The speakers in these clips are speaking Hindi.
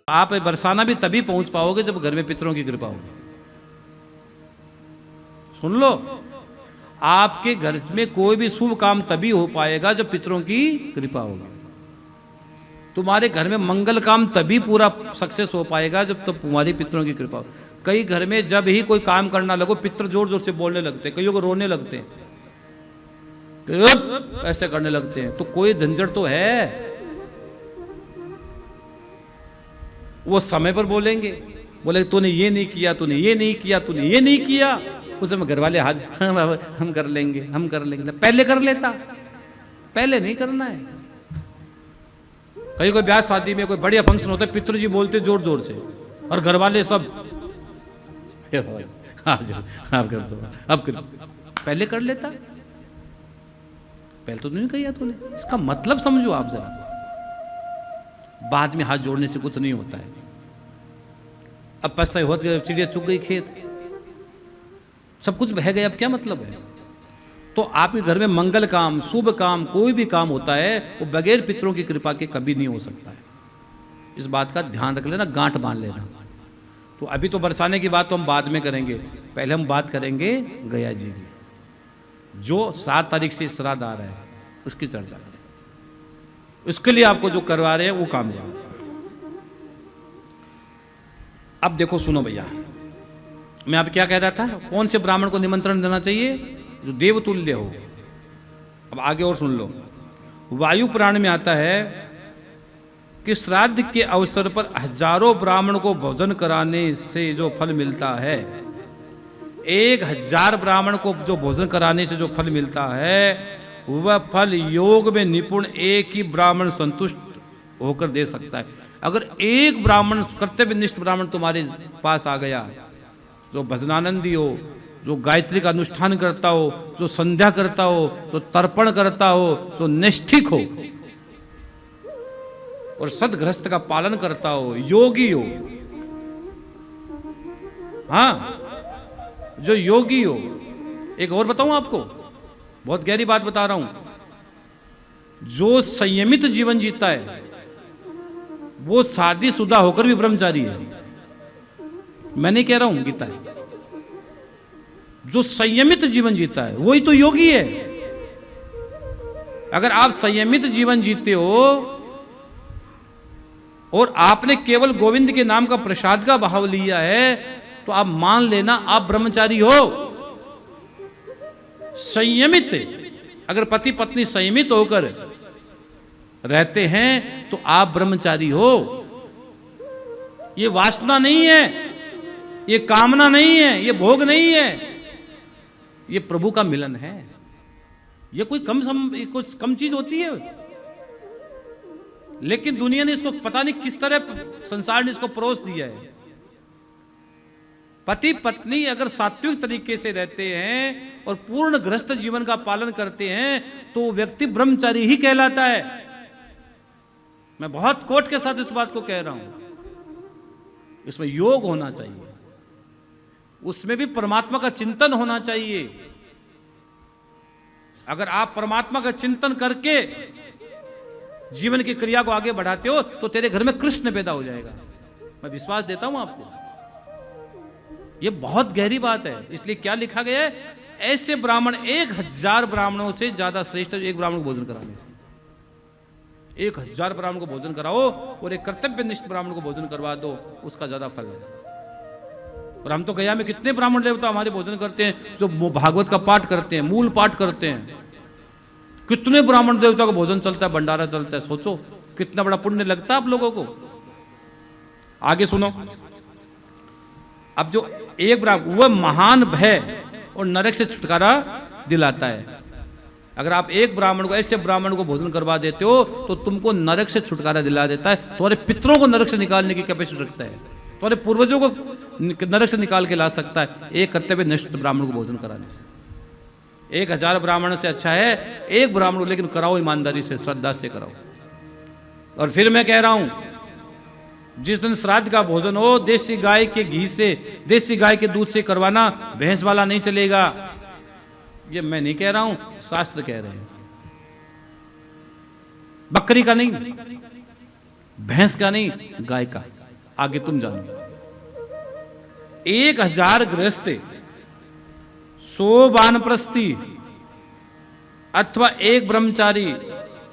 आप बरसाना भी तभी पहुंच पाओगे जब घर में पितरों की कृपा होगी। सुन लो, आपके घर में कोई भी शुभ काम तभी हो पाएगा जब पितरों की कृपा होगी। तुम्हारे घर में मंगल काम तभी पूरा सक्सेस हो पाएगा जब तब तुम्हारी पितरों की कृपा हो। कई घर में जब ही कोई काम करना लगो, पितर जोर जोर से बोलने लगते हैं, कईयों को रोने लगते हैं, ऐसे करने लगते हैं, तो कोई झंझट तो है। वो समय पर बोलेंगे, बोले तूने ये नहीं किया, तूने ये नहीं किया, तूने ये नहीं किया, उस समय घर वाले हाथ हम कर लेंगे, हम कर लेंगे। पहले कर लेता, पहले नहीं करना है। कहीं कोई ब्याह शादी में कोई बढ़िया फंक्शन होता है, पितृजी बोलते जोर जोर से और घर वाले सब आप कर दो, अब कर, पहले कर लेता, पहले तो नहीं किया तूने। इसका मतलब समझो आप जरा, बाद में हाथ जोड़ने से कुछ नहीं होता है। अब पछताई होती है, चिड़िया चुग गई खेत, सब कुछ बह गया, अब क्या मतलब है। तो आपके घर में मंगल काम, शुभ काम, कोई भी काम होता है वो बगैर पितरों की कृपा के कभी नहीं हो सकता है। इस बात का ध्यान रख लेना, गांठ बांध लेना। तो अभी तो बरसाने की बात तो हम बाद में करेंगे, पहले हम बात करेंगे गया जी की, जो 7 तारीख से श्राद्ध आ रहा है उसकी चर्चा करें। उसके लिए आपको जो करवा रहे हैं वो काम जाओ। अब देखो, सुनो भैया, मैं अब क्या कह रहा था, कौन से ब्राह्मण को निमंत्रण देना चाहिए, जो देवतुल्य हो। अब आगे और सुन लो, वायु पुराण में आता है कि श्राद्ध के अवसर पर हजारों ब्राह्मण को भोजन कराने से जो फल मिलता है, 1000 ब्राह्मण को जो भोजन कराने से जो फल मिलता है, वह फल योग में निपुण एक ही ब्राह्मण संतुष्ट होकर दे सकता है। अगर एक ब्राह्मण, कर्तव्यनिष्ठ ब्राह्मण तुम्हारे पास आ गया, जो भजनानंदी हो, जो गायत्री का अनुष्ठान करता हो, जो संध्या करता हो, जो तर्पण करता हो, जो निष्ठिक हो और सदगृहस्थ का पालन करता हो, योगी हो, हाँ, जो योगी हो। एक और बताऊं आपको, बहुत गहरी बात बता रहा हूं, जो संयमित जीवन जीता है वो शादीशुदा होकर भी ब्रह्मचारी है। मैं नहीं कह रहा हूं, गीता है। जो संयमित जीवन जीता है वही तो योगी है। अगर आप संयमित जीवन जीते हो और आपने केवल गोविंद के नाम का प्रसाद का भाव लिया है, तो आप मान लेना आप ब्रह्मचारी हो। संयमित, अगर पति पत्नी संयमित होकर रहते हैं तो आप ब्रह्मचारी हो। ये वासना नहीं है, ये कामना नहीं है, ये भोग नहीं है, ये प्रभु का मिलन है। ये कोई कुछ कम चीज होती है। लेकिन दुनिया ने इसको पता नहीं किस तरह संसार ने इसको परोस दिया है। पति पत्नी अगर सात्विक तरीके से रहते हैं और पूर्ण गृहस्थ जीवन का पालन करते हैं तो व्यक्ति ब्रह्मचारी ही कहलाता है। मैं बहुत कोट के साथ इस बात को कह रहा हूं। इसमें योग होना चाहिए, उसमें भी परमात्मा का चिंतन होना चाहिए। अगर आप परमात्मा का चिंतन करके जीवन की क्रिया को आगे बढ़ाते हो तो तेरे घर में कृष्ण पैदा हो जाएगा। मैं विश्वास देता हूं आपको, यह बहुत गहरी बात है। इसलिए क्या लिखा गया है, ऐसे ब्राह्मण 1000 ब्राह्मणों से ज्यादा श्रेष्ठ एक ब्राह्मण को भोजन कराने से। 1000 ब्राह्मण को भोजन कराओ और एक कर्तव्यनिष्ठ ब्राह्मण को भोजन करवा दो, उसका ज्यादा फल है। और हम तो गया में कितने ब्राह्मण देवता हमारे भोजन करते हैं, जो भागवत का पाठ करते हैं, मूल पाठ करते हैं। कितने ब्राह्मण देवता का भोजन चलता है, भंडारा चलता है। सोचो कितना बड़ा पुण्य लगता है आप लोगों को। आगे सुनो, अब जो एक ब्राह्मण, वह महान भय और नरक से छुटकारा दिलाता है। अगर आप एक ब्राह्मण को, ऐसे ब्राह्मण को भोजन करवा देते हो तो तुमको नरक से छुटकारा दिला देता है। तुम्हारे पितरों को नरक से निकालने की कैपेसिटी रखता है, तुम्हारे पूर्वजों को नरक से निकाल के ला सकता है एक कर्तव्यनिष्ठ ब्राह्मण को भोजन कराने से। 1000 ब्राह्मण से अच्छा है एक ब्राह्मण को, लेकिन कराओ ईमानदारी से, श्रद्धा से कराओ। और फिर मैं कह रहा हूं, जिस दिन श्राद्ध का भोजन हो, देसी गाय के घी से, देसी गाय के दूध से करवाना, भैंस वाला नहीं चलेगा। ये मैं नहीं कह रहा हूं, शास्त्र कह रहे हैं। बकरी का नहीं, भैंस का नहीं, गाय का। आगे तुम जानो। 1000 गृहस्थ, 100 वानप्रस्थी अथवा 1 ब्रह्मचारी,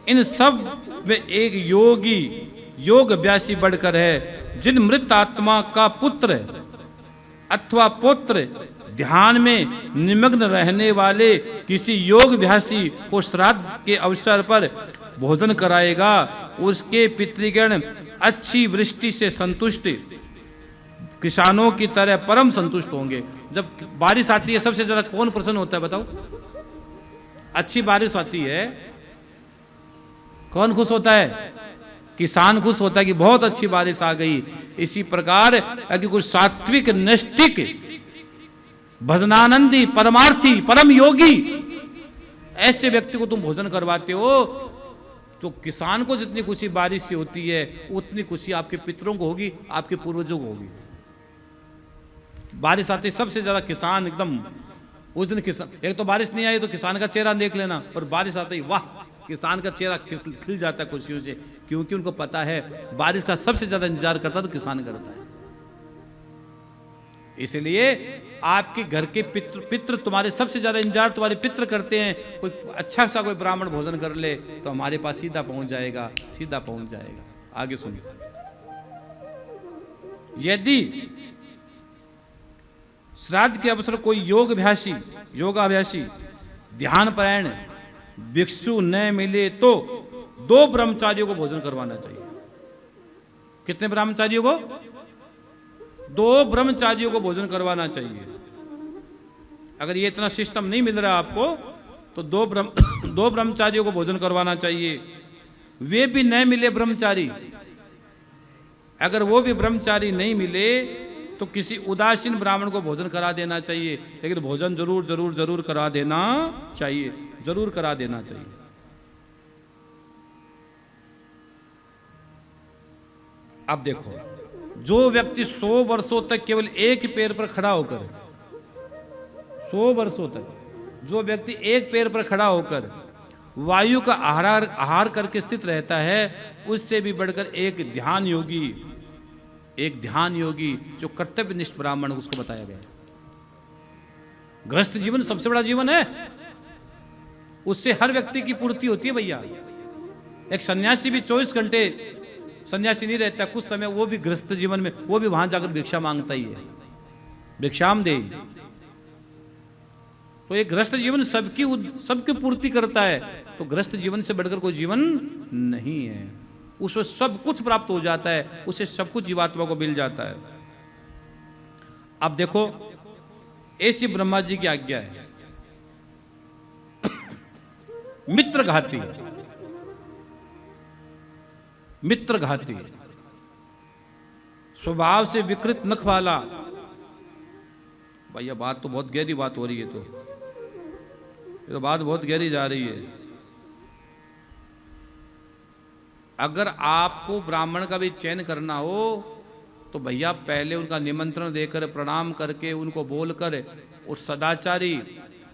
इन सब में एक योगी योग अभ्यासी बढ़कर है। जिन मृत आत्मा का पुत्र अथवा पौत्र ध्यान में निमग्न रहने वाले किसी योग अभ्यासी को श्राद्ध के अवसर पर भोजन कराएगा, उसके पितृगण अच्छी वृष्टि से संतुष्ट, किसानों की तरह परम संतुष्ट होंगे। जब बारिश आती है सबसे ज्यादा कौन प्रसन्न होता है बताओ? अच्छी बारिश आती है कौन खुश होता है? किसान खुश होता है कि बहुत अच्छी बारिश आ गई। इसी प्रकार कि कुछ सात्विक नैष्टिक भजनानंदी परमार्थी परम योगी ऐसे व्यक्ति को तुम भोजन करवाते हो, तो किसान को जितनी खुशी बारिश से होती है उतनी खुशी आपके पितरों को होगी, आपके पूर्वजों को होगी। बारिश आती सबसे ज्यादा किसान एकदम उस दिन किसान, एक तो बारिश नहीं आई तो किसान का चेहरा देख लेना, और बारिश आते ही वाह किसान का चेहरा खिल जाता है खुशियों से, क्योंकि उनको पता है बारिश का सबसे ज्यादा इंतजार करता तो किसान करता है। इसलिए आपके घर के पितृ तुम्हारे सबसे ज्यादा इंतजार तुम्हारे पितृ करते हैं। कोई अच्छा सा कोई ब्राह्मण भोजन कर ले तो हमारे पास सीधा पहुंच जाएगा, सीधा पहुंच जाएगा। आगे सुनिए, यदि श्राद्ध के अवसर कोई योगाभ्यासी ध्यान परायण भिक्षु न मिले तो 2 ब्रह्मचारियों को भोजन करवाना चाहिए। कितने ब्रह्मचारियों को? 2 ब्रह्मचारियों को भोजन करवाना चाहिए। अगर ये इतना सिस्टम नहीं मिल रहा आपको तो 2 ब्रह्मचारियों को भोजन करवाना चाहिए। वे भी न मिले ब्रह्मचारी, अगर वो भी ब्रह्मचारी नहीं मिले तो किसी उदासीन ब्राह्मण को भोजन करा देना चाहिए। लेकिन भोजन जरूर जरूर जरूर करा देना चाहिए, जरूर करा देना चाहिए। अब देखो, जो व्यक्ति 100 वर्षों तक केवल एक पैर पर खड़ा होकर, 100 वर्षों तक जो व्यक्ति एक पैर पर खड़ा होकर वायु का आहार करके स्थित रहता है, उससे भी बढ़कर एक ध्यान योगी जो कर्तव्यनिष्ठ ब्राह्मण, उसको बताया गया। गृहस्थ जीवन सबसे बड़ा जीवन है, उससे हर व्यक्ति की पूर्ति होती है भैया। एक सन्यासी भी 24 घंटे सन्यासी नहीं रहता, कुछ समय वो भी गृहस्थ जीवन में, वो भी वहां जाकर भिक्षा मांगता ही है, भिक्षाम दे। तो ये गृहस्थ जीवन सबकी पूर्ति करता है। तो गृहस्थ जीवन से बढ़कर कोई जीवन नहीं है, उसमें सब कुछ प्राप्त हो जाता है, उसे सब कुछ जीवात्मा को मिल जाता है। अब देखो, ऐसी ब्रह्मा जी की आज्ञा है। मित्रघाती स्वभाव से विकृत नख वाला, भैया बात तो बहुत गहरी बात हो रही है, ये तो बात बहुत गहरी जा रही है। अगर आपको ब्राह्मण का भी चयन करना हो तो भैया पहले उनका निमंत्रण देकर, प्रणाम करके, उनको बोलकर, उस सदाचारी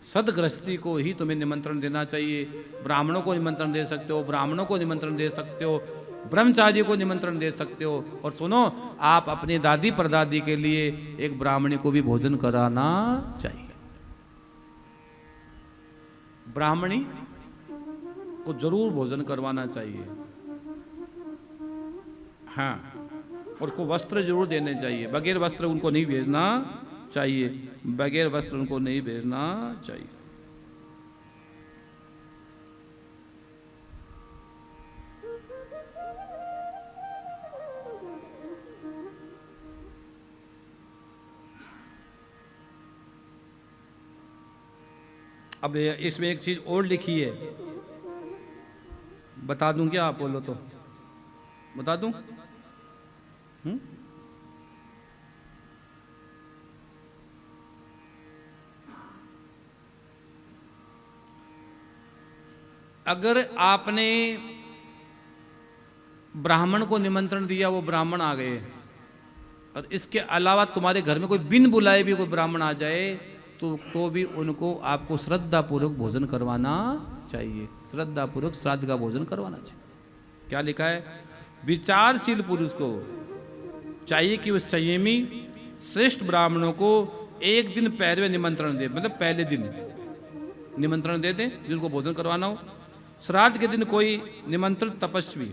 सदगृहस्थी को ही तुम्हें निमंत्रण देना चाहिए। ब्राह्मणों को निमंत्रण दे सकते हो, ब्राह्मणों को निमंत्रण दे सकते हो, ब्रह्मचारी को निमंत्रण दे सकते हो। और सुनो, आप अपने दादी परदादी के लिए एक ब्राह्मणी को भी भोजन कराना चाहिए। ब्राह्मणी को जरूर भोजन करवाना चाहिए। हाँ, और उसको वस्त्र जरूर देने चाहिए। बगैर वस्त्र उनको नहीं भेजना चाहिए, बगैर वस्त्र उनको नहीं भेजना चाहिए। अब इसमें एक चीज और लिखी है, बता दूं क्या? आप बोलो तो बता दूं? अगर आपने ब्राह्मण को निमंत्रण दिया, वो ब्राह्मण आ गए, और इसके अलावा तुम्हारे घर में कोई बिन बुलाए भी कोई ब्राह्मण आ जाए तो भी उनको आपको श्रद्धा पूर्वक भोजन करवाना चाहिए। श्रद्धा पूर्वक श्राद्ध का भोजन करवाना चाहिए। क्या लिखा है? विचारशील पुरुष को चाहिए कि उस संयमी श्रेष्ठ ब्राह्मणों को एक दिन पहले निमंत्रण दे, मतलब पहले दिन निमंत्रण दे दें जिनको भोजन करवाना हो। श्राद्ध के दिन कोई निमंत्रित तपस्वी,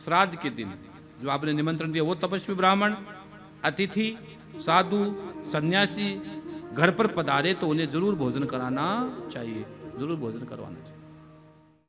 श्राद्ध के दिन जो आपने निमंत्रण दिया वो तपस्वी ब्राह्मण, अतिथि, साधु, सन्यासी घर पर पधारे तो उन्हें जरूर भोजन कराना चाहिए, जरूर भोजन करवाना चाहिए।